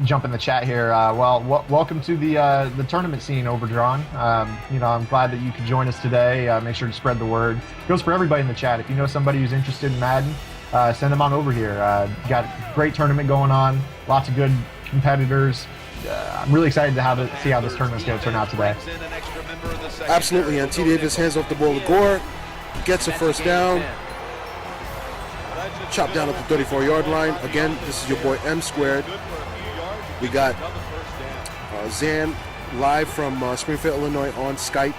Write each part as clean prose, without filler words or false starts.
jump in the chat here. Welcome to the tournament scene, Overdrawn. I'm glad that you could join us today. Make sure to spread the word. It goes for everybody in the chat. If you know somebody who's interested in Madden, send them on over here. Got a great tournament going on. Lots of good competitors. I'm really excited to see how this tournament's going to turn out today. Absolutely, and Tdavis hands off the ball to Gore, gets a first down, chopped down at the 34-yard line. Again, this is your boy M Squared. We got Zan live from Springfield, Illinois on Skype.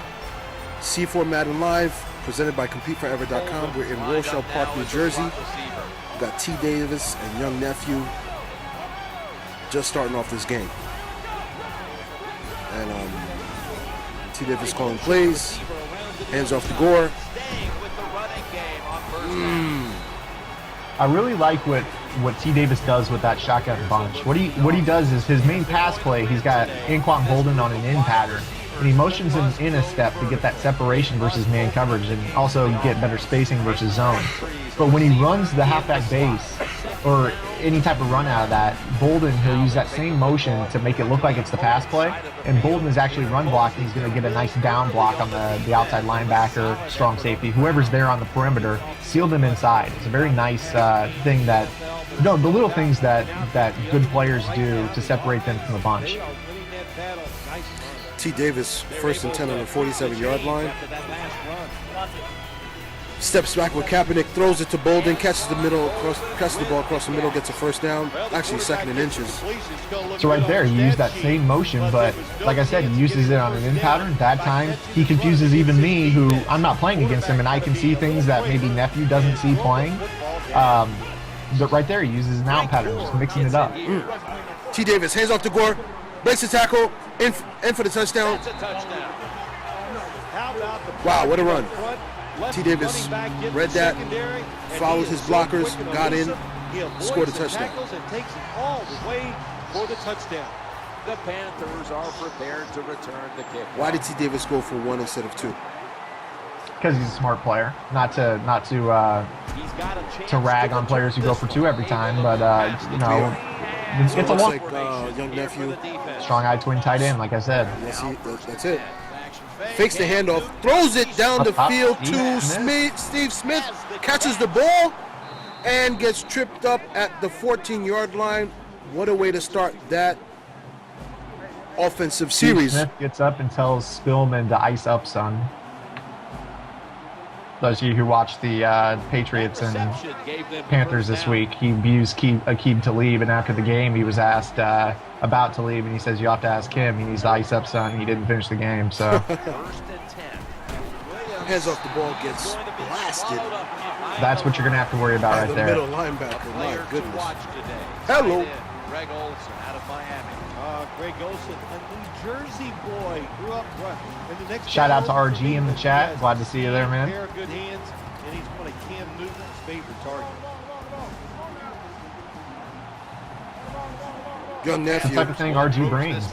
C4 Madden Live, presented by CompeteForever.com. We're in Rochelle Park, New Jersey. We got Tdavis and young nephew just starting off this game. And Tdavis calling plays, hands off to Gore. I really like what Tdavis does with that shotgun bunch. What he does is his main pass play, he's got Anquan Bolden on an in pattern, and he motions him in a step to get that separation versus man coverage and also get better spacing versus zone. But when he runs the halfback base or any type of run out of that, Bolden, he'll use that same motion to make it look like it's the pass play, and Bolden is actually run blocking. He's going to get a nice down block on the outside linebacker, strong safety, whoever's there on the perimeter, seal them inside. It's a very nice thing that, the little things that good players do to separate them from the bunch. Tdavis, first and 10 on the 47-yard line. Steps back with Kaepernick, throws it to Bolden, catches the ball across the middle, gets a first down. Actually, second and inches. So right there, he used that same motion, but like I said, he uses it on an in pattern. That time, he confuses even me, who I'm not playing against him, and I can see things that maybe Nephew doesn't see playing. But right there, he uses an out pattern, just mixing it up. Tdavis hands off to Gore, breaks the tackle, in for the touchdown. Wow, what a run. Tdavis read that, followed his blockers, got in, scored a touchdown. The Panthers are prepared to return the kick. Why did Tdavis go for 1 instead of 2? Because he's a smart player. Not to rag on players who go for 2 every time, but So it's a looks long. like young nephew. Strong-eyed twin tight end, like I said. That's it. Fakes the handoff, throws it down the field to Steve Smith, catches the ball, and gets tripped up at the 14-yard line. What a way to start that offensive series. Steve Smith gets up and tells Spillman to ice up, son. Those of you who watched the Patriots and Panthers this week, he abused Aqib Talib, and after the game, he was asked about Talib, and he says, you have to ask him. He needs to ice up, son. He didn't finish the game, so. Hands off the ball, gets blasted. That's what you're going to have to worry about right there. The middle linebacker, my goodness. Hello. Greg Olsen out of Miami. Greg Olsen, a New Jersey boy, grew up in the next. Shout out to RG in the chat. Glad to see you there, man. Pair of good hands, and he's one of Cam Newton's favorite targets. Young nephew. The type of thing RG brings.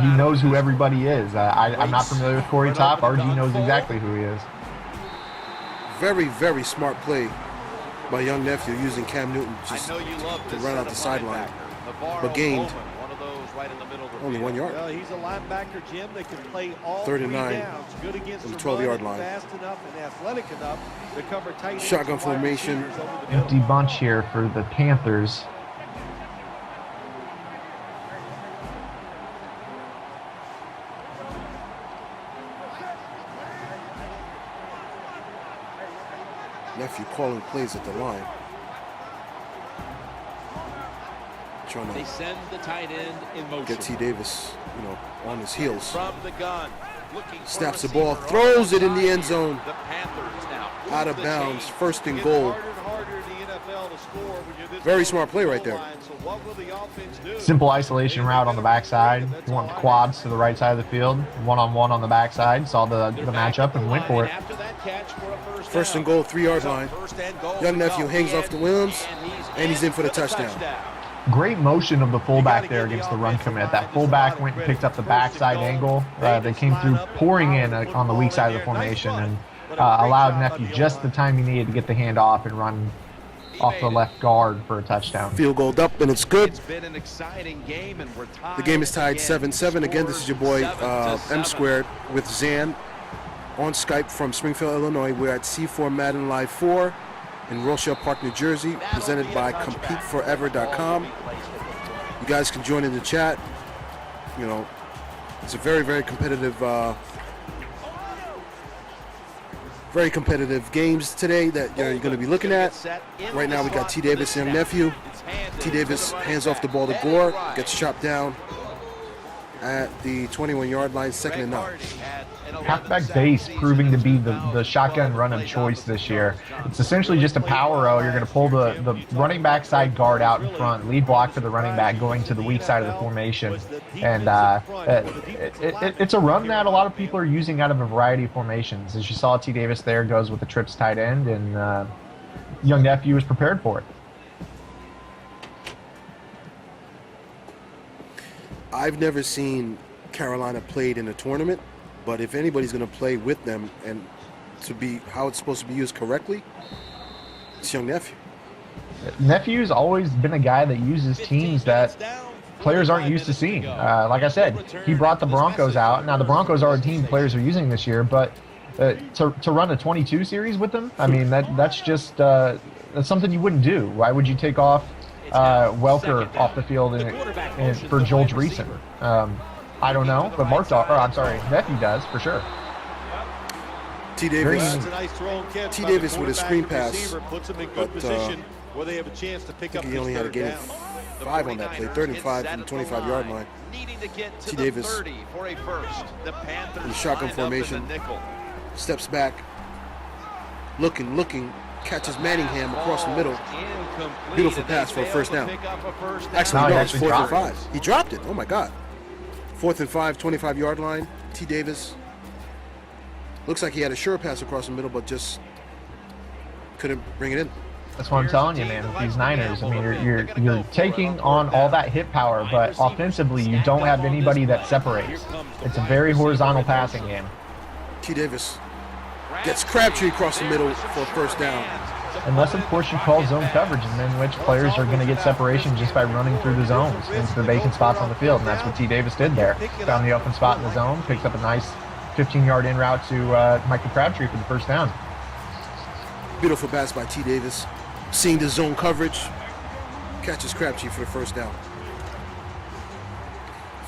He knows who everybody is. I'm not familiar with Corytop. RG knows exactly who he is. Very, very smart play by young nephew using Cam Newton just to run out the sideline, but gained only 1 yard. Well, he's a linebacker, Jim. They can play all 3rd and 9 downs. Good against on the the 12-yard run, line. Fast enough and athletic enough to cover tight Shotgun ends and wide formation. receivers over the Empty middle. bunch here for the Panthers. Nephew calling plays at the line. Trying They to send the tight end in motion. get Tdavis, on his heels. From the gun. Snaps the ball, throws it in the end zone. The Panthers now Out of bounds, first and goal. Very smart play right there. Simple isolation route on the backside. You want quads to the right side of the field. One-on-one on the backside. Saw the matchup and went for it. First and goal, 3-yard line. Young nephew hangs off to Williams, and he's in for the touchdown. Great motion of the fullback there against the run commit. That fullback went and picked up the backside angle. They came through pouring in on the weak side of the formation and allowed Nephew just the time he needed to get the hand off and run off the left guard for a touchdown. Field goal up, and it's good. It's been an exciting game, and we're tied. The game is tied 7-7. Again, this is your boy M Squared with Zan on Skype from Springfield, Illinois. We're at C4 Madden Live 4 in Rochelle Park, New Jersey, presented by CompeteForever.com. You guys can join in the chat. You know, it's a very, very competitive games today that you're going to be looking at. Right now we got Tdavis and Nephew. Tdavis hands off the ball to Gore, gets chopped down at the 21-yard line, 2nd and 9. Halfback base proving to be the shotgun run of choice this year. It's essentially just a power row. You're going to pull the running back side guard out in front, lead block for the running back going to the weak side of the formation. And it's a run that a lot of people are using out of a variety of formations. As you saw, Tdavis there goes with the trips tight end, and young Nephew is prepared for it. I've never seen Carolina played in a tournament, but if anybody's going to play with them and to be how it's supposed to be used correctly, it's young Nephew. Nephew's always been a guy that uses teams that players aren't used to seeing. Like I said, he brought the Broncos out. Now, the Broncos are a team players are using this year, but to run a 22 series with them, I mean, that's just that's something you wouldn't do. Why would you take off Welker off the field for Joel Dreesen? I don't know, but Nephew does for sure. Tdavis with a screen pass, but I think he only had a gain of 5 on that play, 35 from the 25-yard line. Tdavis in the shotgun formation, steps back, looking, catches Manningham across the middle. Beautiful pass for a first down. Actually, no, it's 4th and 5. He dropped it. Oh my God. 4th and 5, 25-yard line. Tdavis. Looks like he had a sure pass across the middle, but just couldn't bring it in. That's what I'm telling you, man. With these Niners, I mean, you're taking on all that hit power, but offensively, you don't have anybody that separates. It's a very horizontal passing game. Tdavis gets Crabtree across the middle for a first down. Unless, of course, you call zone coverage, and in which players are going to get separation just by running through the zones into the vacant spots on the field, and that's what Tdavis did there. Found the open spot in the zone, picks up a nice 15-yard in route to Michael Crabtree for the first down. Beautiful pass by Tdavis. Seeing the zone coverage, catches Crabtree for the first down.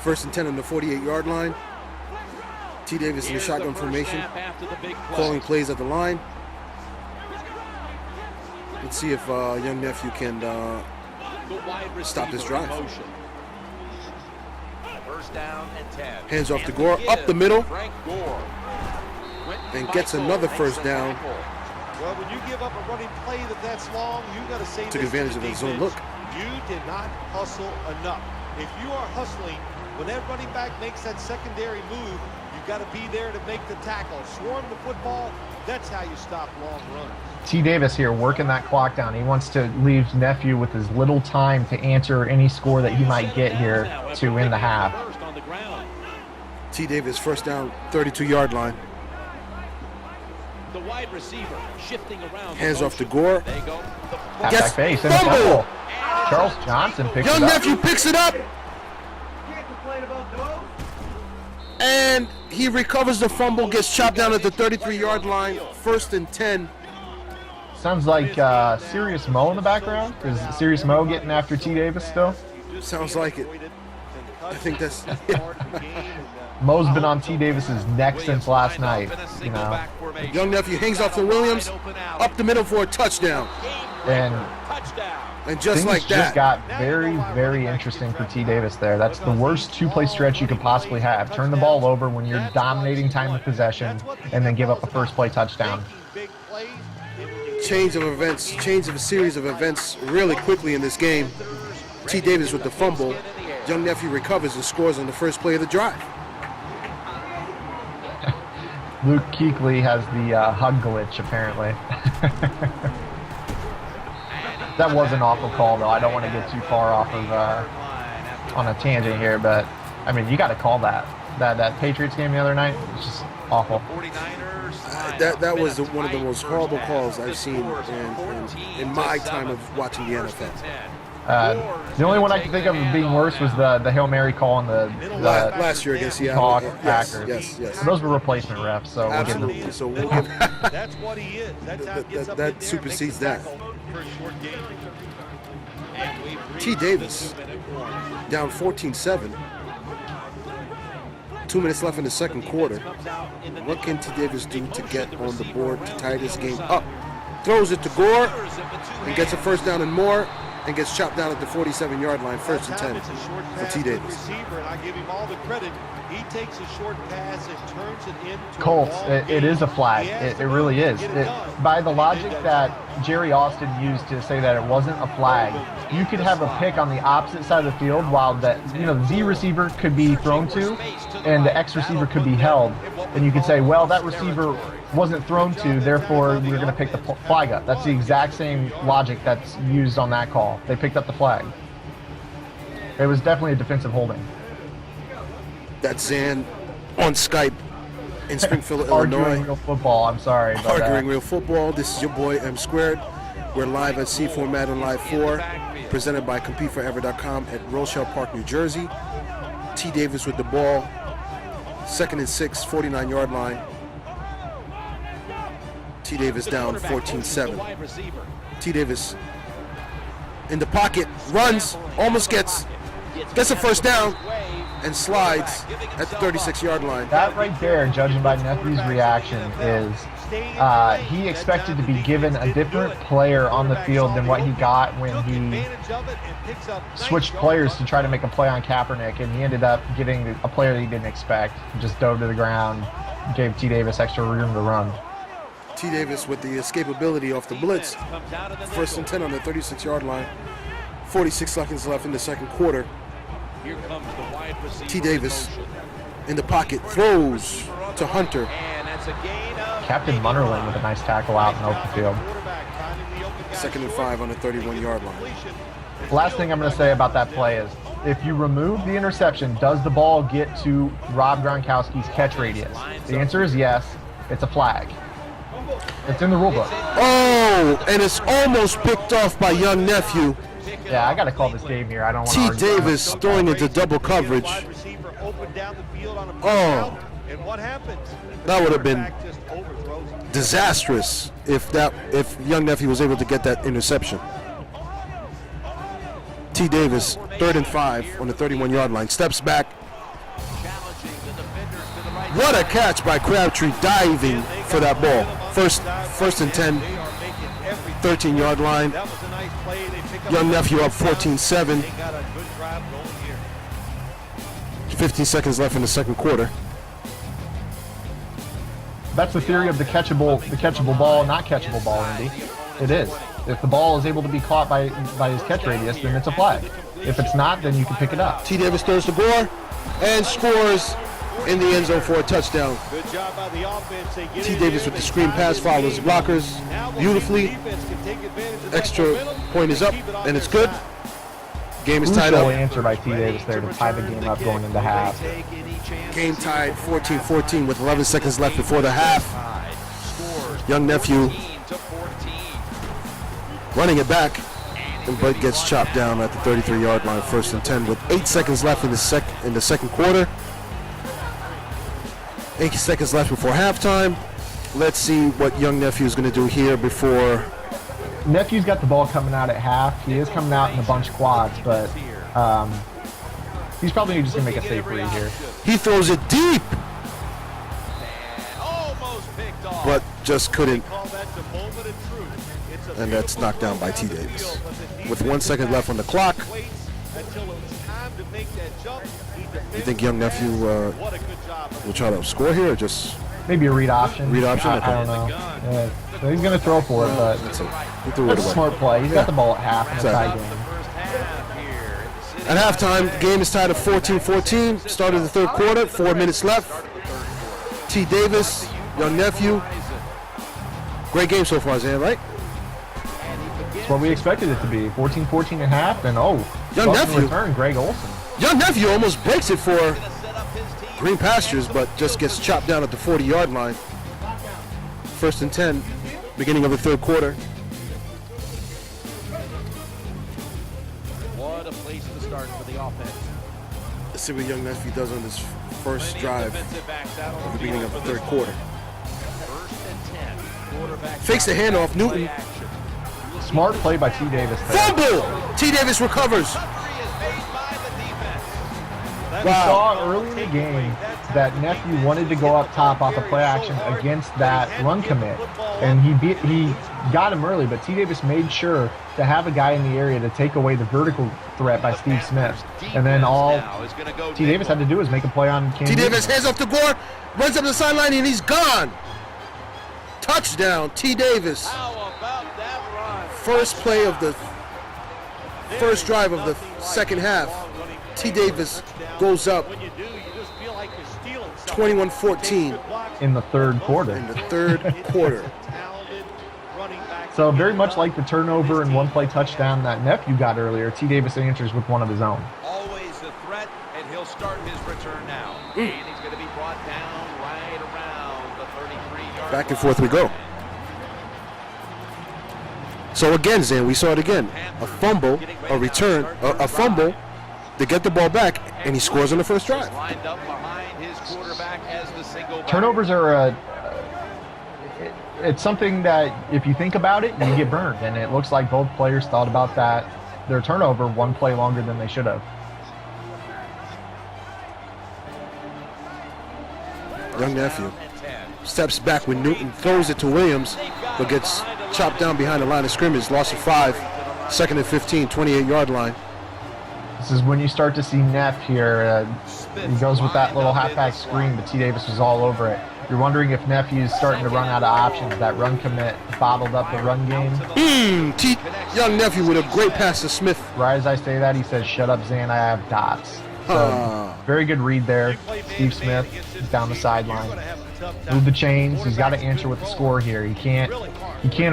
1st and 10 on the 48-yard line. Tdavis in the shotgun formation, calling plays at the line. Let's see if young Nephew can stop this drive. Hands off to Gore, up the middle, and gets another first down. Well, when you give up a running play that's long, you got to say took advantage of the zone look. You did not hustle enough. If you are hustling, when that running back makes that secondary move, you got to be there to make the tackle. Swarm the football. That's how you stop long runs. Tdavis here working that clock down. He wants to leave Nephew with as little time to answer any score that he might get here to end the half. Tdavis first down, 32-yard line. The wide receiver shifting around. Hands off to Gore. Halfback base and fumble. Charles Johnson picks it up. Young Nephew picks it up. And he recovers the fumble, gets chopped down at the 33-yard line, 1st and 10. Sounds like Serious Mo in the background. Is Serious Mo getting after Tdavis still? Sounds like it. I think that's... Mo's been on Tdavis's neck since last night. You know. Young Nephew hangs off to Williams, up the middle for a touchdown. And just like that, just got very, very interesting for Tdavis there. That's the worst two-play stretch you could possibly have. Turn the ball over when you're dominating time of possession, and then give up a first-play touchdown. Change of a series of events really quickly in this game. Tdavis with the fumble. Young Nephew recovers and scores on the first play of the drive. Luke Kuechly has the hug glitch, apparently. That was an awful call, though. I don't want to get too far off of on a tangent here, but I mean, you got to call that Patriots game the other night. It's just Awful. That was one of the most horrible calls I've seen in my time of watching the NFL. The only one I can think of being worse was the Hail Mary call on the last year against Seattle. Packers. Yes. So those were replacement refs. So Absolutely. So we'll give That's what he is. That's how he gets up that in there, supersedes makes that. a tackle for a short gain. Tdavis down 14-7. 2 minutes left in the second quarter. What can Tdavis do to get on the board to tie this game up? Throws it to Gore and gets a first down and more, and gets chopped down at the 47-yard line. First and 10 for Tdavis. Receiver, and I give him all the credit. He takes a short pass and turns it into Colts, a ball it is a flag. It really is. Get it done. By the logic that Jerry Austin used to say that it wasn't a flag, you could have a pick on the opposite side of the field while the Z receiver could be thrown to and the X receiver could be held. And you could say, well, that receiver wasn't thrown to, therefore we're going to pick the flag up. That's the exact same logic that's used on that call. They picked up the flag. It was definitely a defensive holding. That's Zan on Skype in Springfield, Arguing Illinois. real football, I'm sorry. But, Arguing real football. This is your boy M Squared. We're live at C4 Madden Live 4, presented by CompeteForever.com at Rochelle Park, New Jersey. Tdavis with the ball. 2nd and 6, 49-yard line. Tdavis down 14-7. Tdavis in the pocket, runs, almost gets a first down, and slides at the 36-yard line. That right there, judging by Neph's reaction, is he expected to be given a different player on the field than what he got when he switched players to try to make a play on Kaepernick, and he ended up getting a player that he didn't expect. He just dove to the ground, gave Tdavis extra room to run. Tdavis with the escapability off the blitz. 1st and 10 on the 36-yard line. 46 seconds left in the second quarter. Tdavis in the pocket, throws to Hunter. Captain Munnerlin with a nice tackle out in the open field. 2nd and 5 on the 31-yard line. Last thing I'm going to say about that play is, if you remove the interception, does the ball get to Rob Gronkowski's catch radius? The answer is yes. It's a flag. It's in the rule book. Oh, and it's almost picked off by young nephew. Yeah, I got to call this game here. I don't want to argue. Tdavis throwing into double coverage. Oh, that would have been disastrous if young nephew was able to get that interception. Tdavis, 3rd and 5 on the 31-yard line, steps back. What a catch by Crabtree, diving for that ball. First and 10, 13-yard line. Young nephew up 14-7. 15 seconds left in the second quarter. That's the theory of the catchable ball, not catchable ball, Andy. It is. If the ball is able to be caught by his catch radius, then it's a flag. If it's not, then you can pick it up. Tdavis throws to Gore and scores in the end zone for a touchdown. Tdavis with the screen pass, follows blockers beautifully. Extra point is up, and it's good. Game is tied up. Answer by Tdavis there to tie the game up going into half. Game tied 14-14 with 11 seconds left before the half. Young nephew running it back, but gets chopped down at the 33-yard line. 1st and 10 with 8 seconds left in the second quarter. 8 seconds left before halftime. Let's see what young nephew is going to do here before. Nephew's got the ball coming out at half. He is coming out in a bunch of quads, but he's probably just going to make a safe read here. He throws it deep, but just couldn't. And that's knocked down by Tdavis. With 1 second left on the clock. You think young nephew will try to score here, or just maybe a read option? Read option. I don't know. Yeah. So he's going to throw for it, but that's a smart play. He's got the ball at half in a tie game. At halftime, the game is tied at 14-14. Start of the third quarter. 4 minutes left. Tdavis, young nephew. Great game so far, Zan, right? That's what we expected it to be. 14-14 and a half, and young nephew return, Greg Olsen. Young nephew almost breaks it for green pastures, but just gets chopped down at the 40-yard line. 1st and 10, beginning of the third quarter. What a place to start for the offense. Let's see what young Neph does on this first drive at the beginning of the third quarter. 1st and 10. Quarterback Fakes the handoff. Newton. Smart play by Tdavis there. Fumble! Tdavis recovers. We saw early in the game that Nephew wanted to go up top off a play action against that run commit, and he got him early, but Tdavis made sure to have a guy in the area to take away the vertical threat by Steve Smith. And then all Tdavis had to do was make a play on Cam Tdavis Newton. hands off to Gore, runs up the sideline, and he's gone. Touchdown, Tdavis. First play of the first drive of the second half. Tdavis goes up 21-14 in the third quarter. So very much like the turnover and one-play touchdown that Nephew got earlier, Tdavis answers with one of his own. Always a threat, and he'll start his return now. And he's going to be brought down right around the 33-yard Back and forth we go. So again, Zan, we saw it again. A fumble, a return, a fumble to get the ball back, and he scores on the first drive. Lined up behind his quarterback as the single back. Turnovers are it's something that if you think about it, you get burned, and it looks like both players thought about that, their turnover, one play longer than they should have. Young Nephew steps back when Newton throws it to Williams, but gets chopped down behind the line of scrimmage. Loss of 5, 2nd and 15, 28-yard line. This is when you start to see Neph here. He goes with that little halfback screen, but Tdavis was all over it. You're wondering if Nephew's starting to run out of options. That run commit bottled up the run game. Young Nephew with a great pass to Smith. Right as I say that, he says, "Shut up, Zan, I have dots." So very good read there. Steve Smith is down the sideline. Move the chains. He's got to answer with the score here. He can't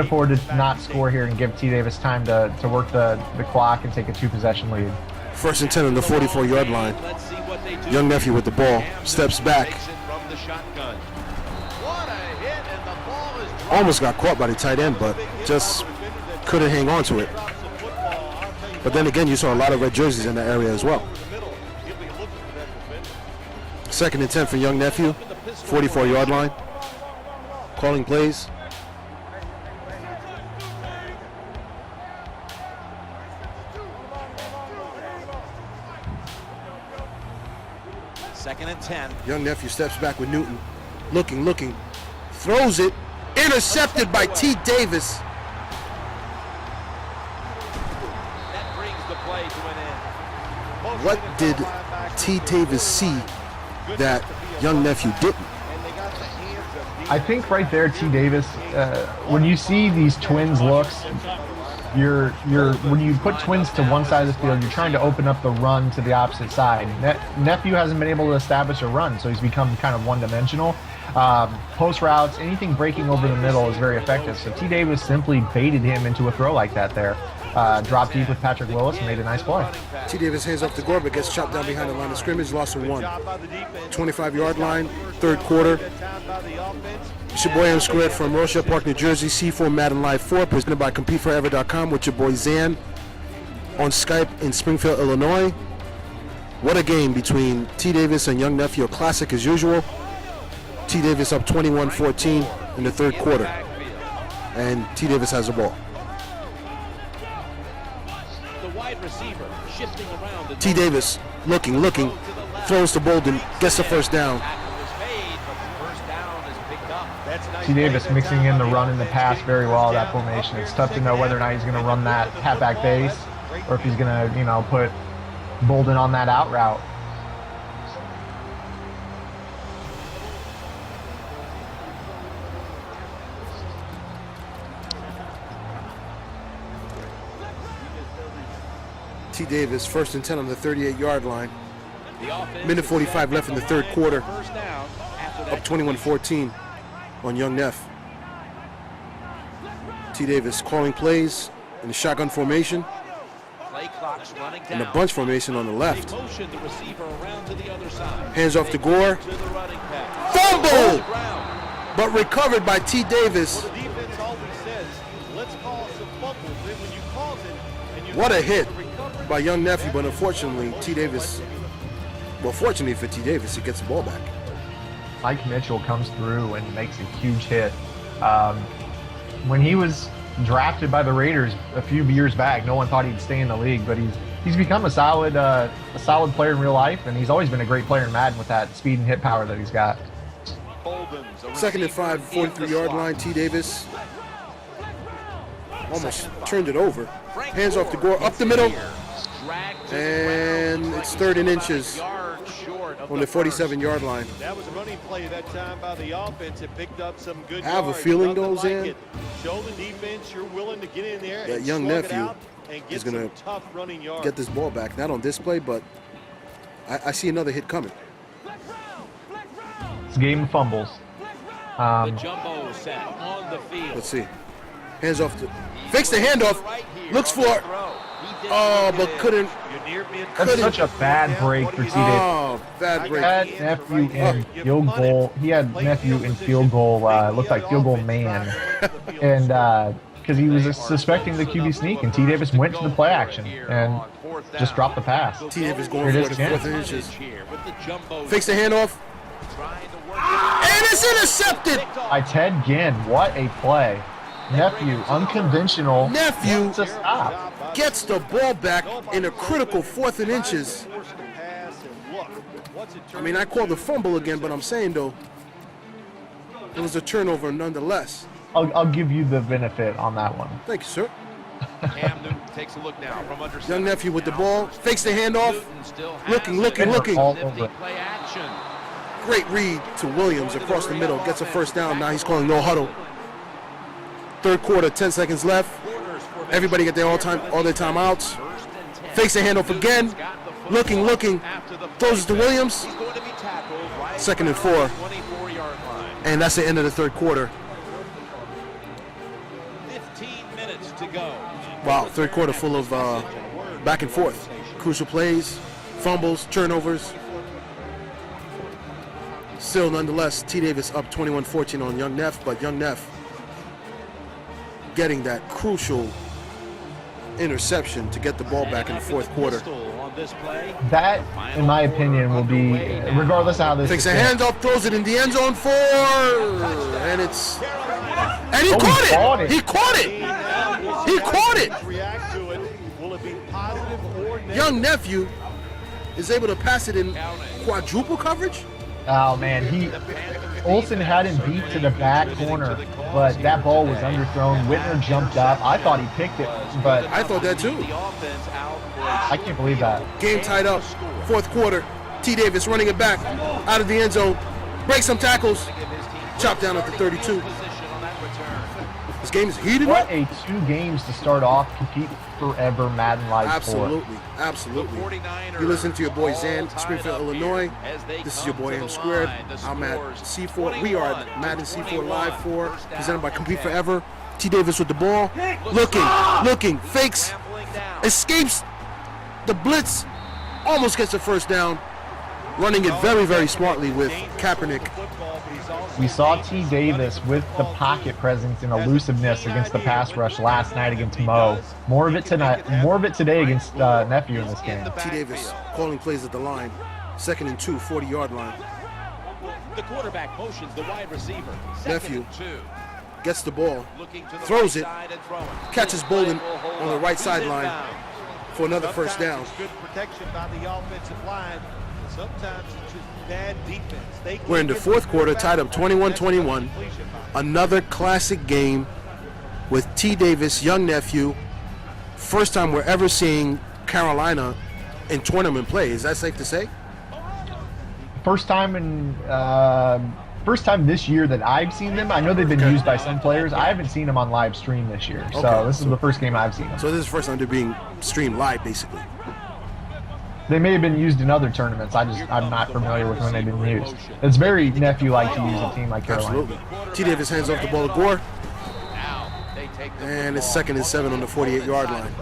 afford to not score here and give Tdavis time to work the clock and take a 2-possession lead. 1st and 10 on the 44-yard line. Young Nephew with the ball. Steps back. Almost got caught by the tight end, but just couldn't hang on to it. But then again, you saw a lot of red jerseys in that area as well. 2nd and 10 for Young Nephew. 44-yard line. Calling plays. Second and 10. Young Nephew steps back with Newton. Looking. Throws it. Intercepted by Tdavis. That brings the play to an end. What did Tdavis see that Young Nephew didn't? I think right there, Tdavis, when you see these twins looks, when you put twins to one side of the field, you're trying to open up the run to the opposite side. Nephew hasn't been able to establish a run, so he's become kind of one-dimensional. Post routes, anything breaking over the middle is very effective. So Tdavis simply baited him into a throw like that there. Dropped deep with Patrick Willis and made a nice play. Tdavis hands off to Gore, but gets chopped down behind the line of scrimmage. Loss of 1. 25-yard line, third quarter. It's your boy M Squared from Rochelle Park, New Jersey. C4 Madden Live 4, presented by CompeteForever.com with your boy Zan on Skype in Springfield, Illinois. What a game between Tdavis and Young Nephew. A classic as usual. Tdavis up 21-14 in the third quarter. And Tdavis has the ball. Tdavis looking, throws to Bolden, gets the first down. Tdavis mixing in the run and the pass very well, that formation. It's tough to know whether or not he's going to run that halfback base or if he's going to, put Bolden on that out route. Tdavis, 1st and 10 on the 38-yard line. Minute 45 left in the third quarter. Up 21-14 on Young Neph. Tdavis calling plays in the shotgun formation. Clock's running down. And a bunch formation on the left. They motion the receiver around to the other side. Hands off to Gore. To the running back. Fumble! Ground. But recovered by Tdavis. Well, the defense always says, let's call some fumbles. Then when you cause it, and you What a hit recover, by young Nephew, but unfortunately, Tdavis, well, fortunately for Tdavis, he gets the ball back. Mike Mitchell comes through and makes a huge hit. When he was drafted by the Raiders a few years back, no one thought he'd stay in the league, but he's become a solid player in real life, and he's always been a great player in Madden with that speed and hit power that he's got. Second and 5, 43-yard line. Tdavis almost turned it over. Hands off to Gore, up the middle, and it's 3rd and inches on the 47-yard line. that was a running play that time by the offense. It picked up some good I have a yards. feeling, Nothing though, like Zan, it. Show the defense you're willing to get in there that and young slug it Nephew out and get is gonna some tough running yards. get this ball back. Not on this play, but I see another hit coming. It's a game of fumbles. The jumbo set on the field. Let's see. Hands off to, fakes the handoff, looks for it. Oh, but couldn't. You're near being That's such a bad break for Tdavis. Oh, bad He break. had Nephew in field goal. He had Nephew in field goal. Looked like field goal man, and because he was suspecting the QB sneak, and Tdavis went to the play action and just dropped the pass. Tdavis going Here for it it is at 4th again. inches. With the jumbo Fakes the handoff, and it's intercepted. By Ted Ginn, what a play! Nephew, unconventional. Nephew to stop. gets the ball back in a critical 4th and inches. I mean, I called the fumble again, but I'm saying, though, it was a turnover nonetheless. I'll give you the benefit on that one. Thank you, sir. Cam Newton takes a look now from under Young center. Nephew with the ball, fakes the handoff. Newton still has Looking, it. looking, looking. All Nifty over. play action. Great read to Williams across the middle. Gets a first down. Now he's calling no huddle. 3rd quarter, 10 seconds left. Everybody get their all their timeouts. Fakes the handoff again. Looking, looking. Throws it to Williams. He's going to be tackled right 2nd and 4. 24-yard line. And that's the end of the 3rd quarter. 15 minutes to go. Wow, 3rd quarter full of back and forth. Crucial plays, fumbles, turnovers. Still, nonetheless, Tdavis up 21-14 on young Neph, but young Neph getting that crucial interception to get the ball back in the 4th quarter. That, in my opinion, will be, regardless of how this Takes is a handoff, throws it in the end zone for, and it's, and he Oh, caught he caught it. it. He caught it. He caught it. React to it. Will it be positive or negative? Young Nephew is able to pass it in quadruple coverage. Oh man, Olsen had him beat to the back corner, but that ball was underthrown. Whitner jumped up. I thought he picked it, but I thought that too. I can't believe that. Game tied up, 4th quarter. Tdavis running it back out of the end zone, breaks some tackles, chopped down at the 32. This game is heated What up. a 2 games to start off. Compete forever Madden Live Absolutely, absolutely. You listen to your boy Zan, Springfield, Illinois. This is your boy M Squared. I'm at C4. We are at Madden C4 Live 4, presented by Compete Forever. Tdavis with the ball, looking, fakes, escapes the blitz, almost gets the first down, running it very, very smartly with Kaepernick. We saw Tdavis with the pocket presence and elusiveness against the pass rush last night against Mo. More of it tonight. More of it today against Nephew in this game. Tdavis calling plays at the line. 2nd and 2, 40-yard line. The quarterback motions the wide receiver. Nephew 2. gets the ball, Looking to the throws right it, side and throwing. catches Bolden on the right sideline for another first down. Sometimes it's good protection by the offensive line. Sometimes it's just bad defense. They We're in the 4th quarter, tied up 21-21. Another classic game with Tdavis, young Nephew. First time we're ever seeing Carolina in tournament play. Is that safe to say? First time this year that I've seen them. I know they've been used by some players. I haven't seen them on live stream this year. So Okay. this is the first game I've seen them. So this is the first time they're being streamed live, basically. They may have been used in other tournaments. I'm not familiar with when they've been used. It's very Nephew-like to use a team like Carolina. Absolutely. Tdavis hands off the ball to Gore, and it's 2nd and 7 on the 48-yard line.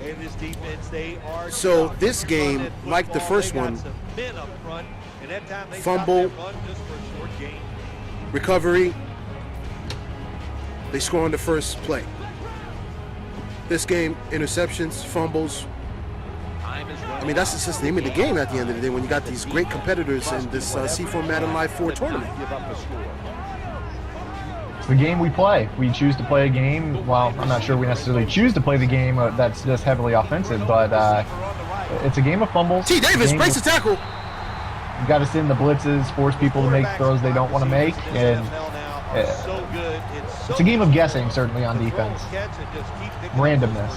And this defense, they are So tough. this game, Run that like the football, first they got one, some men up front, and that time they fumble, stopped that run just for a short gain. recovery, they score on the first play. This game, interceptions, fumbles. I mean, that's just the name of the game at the end of the day when you got these great competitors in this C4 Madden Live 4 tournament. It's the game we play. We choose to play a game. Well, I'm not sure we necessarily choose to play the game that's just heavily offensive, but it's a game of fumbles. Tdavis breaks the tackle. You got to sit in the blitzes, force people to make throws they don't want to make, and it's a game of guessing, certainly on defense. Randomness.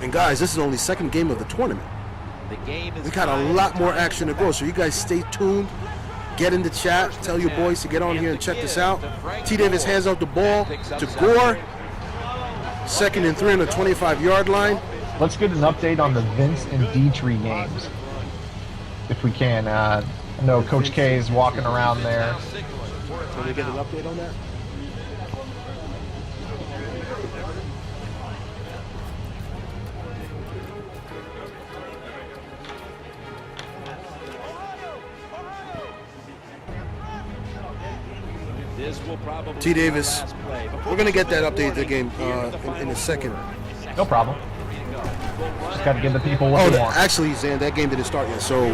And guys, this is only second game of the tournament. We got a lot more action to go, so you guys stay tuned. Get in the chat. Tell your boys to get on here and check this out. Tdavis hands out the ball to Gore. 2nd and 3 on the 25-yard line. Let's get an update on the Vince and DETREE games, if we can. I know Coach K is walking around there. Can we get an update on that? Tdavis, we're going to get that update of the game in a second. No problem. Just got to give the people what they want. Actually, Zan, that game didn't start yet. So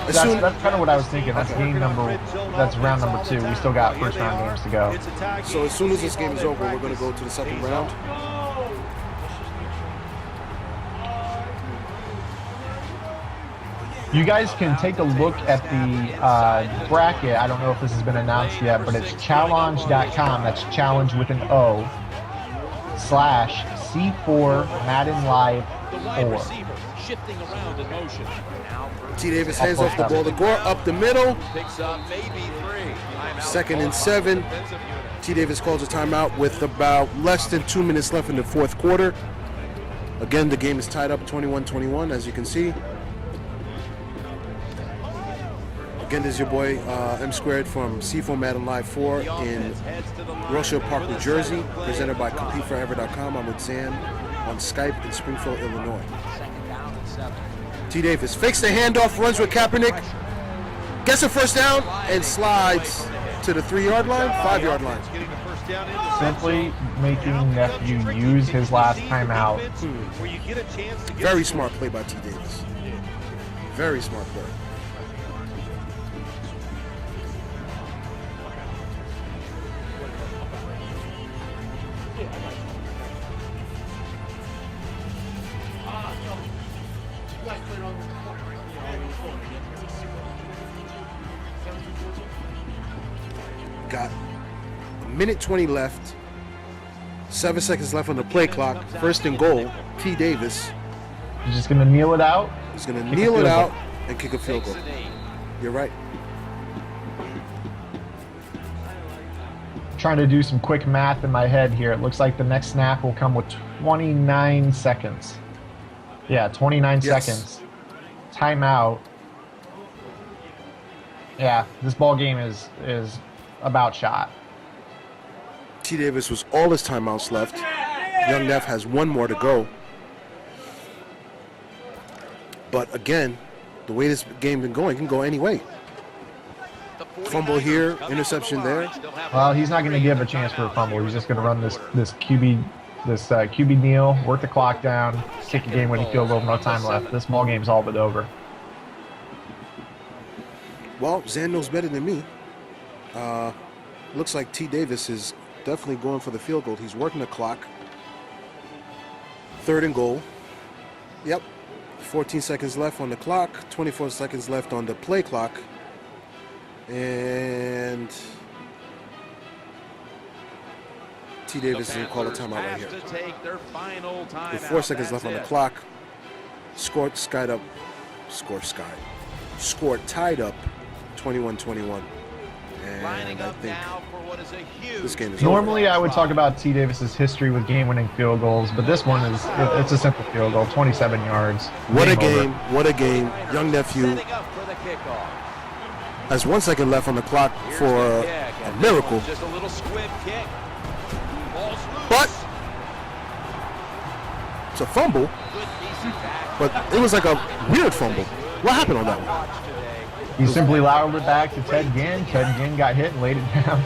that's kind of what I was thinking. That's game number. That's round number 2. We still got first round games to go. So as soon as this game is over, we're going to go to the second round. You guys can take a look at the bracket. I don't know if this has been announced yet, but it's challenge.com. That's challenge with an O /C4 Madden Live 4. Tdavis hands off the ball to Gore up the middle. 2nd and 7. Tdavis calls a timeout with about less than 2 minutes left in the fourth quarter. Again, the game is tied up 21-21, as you can see. Again, this is your boy M Squared from C4 Madden Live 4 in Rochelle Park, New Jersey, presented by CompeteForever.com. I'm with Zan on Skype in Springfield, Illinois. Tdavis fakes the handoff, runs with Kaepernick, gets a first down, and slides to the 3-yard line, 5-yard line. Simply making Neph use his last timeout. Very smart play by Tdavis. Very smart play. Got a minute 20 left. 7 seconds left on the play clock. 1st and goal. Tdavis. He's just going to kneel it out. He's going to kneel it out and kick a field goal. You're right. Trying to do some quick math in my head here. It looks like the next snap will come with 29 seconds. Yeah, 29 seconds. Timeout. Yeah, this ball game is about shot. Tdavis was all his timeouts left. Young Neph has 1 more to go. But again, the way this game been going, it can go any way. Fumble here, interception there. Well, he's not going to give a chance for a fumble. He's just going to run this QB kneel, work the clock down, kick a game-winning field goal with no time left. This ball game's all but over. Well, Zan knows better than me. Looks like Tdavis is definitely going for the field goal. He's working the clock. 3rd and goal. Yep. 14 seconds left on the clock. 24 seconds left on the play clock. And Tdavis is going to call a timeout right here. With 4 seconds left on the clock. Scored tied up 21-21. And I think this game is Normally, over. I would talk about Tdavis's history with game-winning field goals, but this one it's a simple field goal, 27 yards. What a game! What a game! Young nephew Has 1 second left on the clock for a miracle. Just a little squib kick. Ball's loose. But it's a fumble. Good, easy tackle. But it was like a weird fumble. What happened on that one? He simply lateraled it back to Ted Ginn. Ted Ginn got hit and laid it down.